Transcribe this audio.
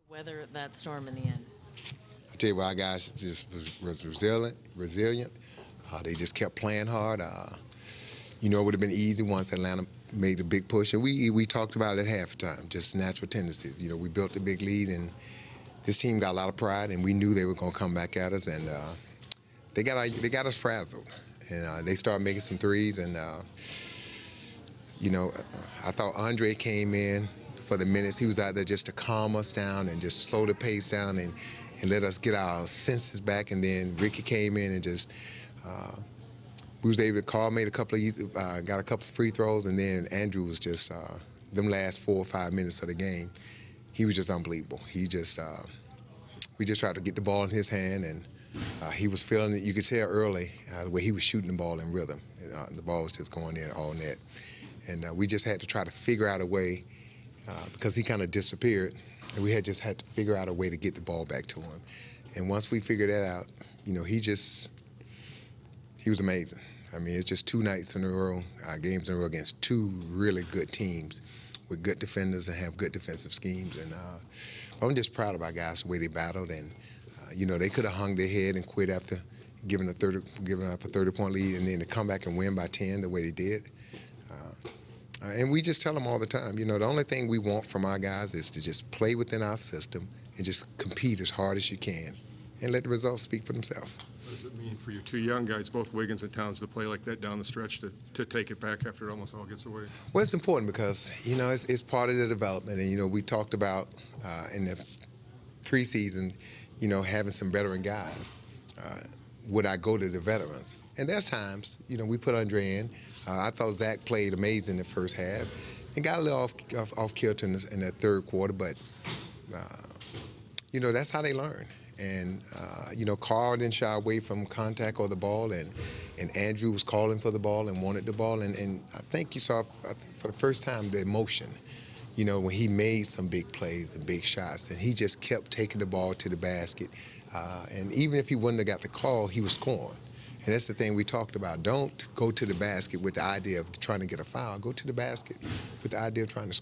Weather that storm in the end? I tell you what, our guys just was resilient. They just kept playing hard. It would have been easy once Atlanta made a big push, and we talked about it at halftime, just natural tendencies. We built a big lead, and this team got a lot of pride, and we knew they were going to come back at us, and they got us frazzled, and they started making some threes, and I thought Andre came in for the minutes. He was out there just to calm us down and just slow the pace down and let us get our senses back. And then Ricky came in and just we was able to call, got a couple of free throws, and then Andrew was just them last 4 or 5 minutes of the game. He was just unbelievable. We just tried to get the ball in his hand, and he was feeling it. You could tell early the way he was shooting the ball in rhythm. The ball was just going in all net. And we just had to try to figure out a way, because he kind of disappeared, and we just had to figure out a way to get the ball back to him. And once we figured that out, he was amazing. I mean, it's just 2 nights in a row, games in a row against 2 really good teams with good defenders and have good defensive schemes. And I'm just proud of our guys, the way they battled. And, they could have hung their head and quit after giving up a 30-point lead, and then to come back and win by 10 the way they did. And we just tell them all the time, the only thing we want from our guys is to just play within our system and just compete as hard as you can and let the results speak for themselves. What does it mean for your 2 young guys, both Wiggins and Towns, to play like that down the stretch, to take it back after it almost all gets away? Well, it's important because, it's part of the development. And, we talked about in the preseason, having some veteran guys. Would I go to the veterans? And there's times, we put Andre in. I thought Zach played amazing in the first half and got a little off kilter in the third quarter, but, that's how they learn. And, Carl didn't shy away from contact or the ball, and Andrew was calling for the ball and wanted the ball. And I think you saw, for the first time, the emotion, when he made some big plays and big shots, and he just kept taking the ball to the basket. And even if he wouldn't have got the call, he was scoring. And that's the thing we talked about. Don't go to the basket with the idea of trying to get a foul. Go to the basket with the idea of trying to score.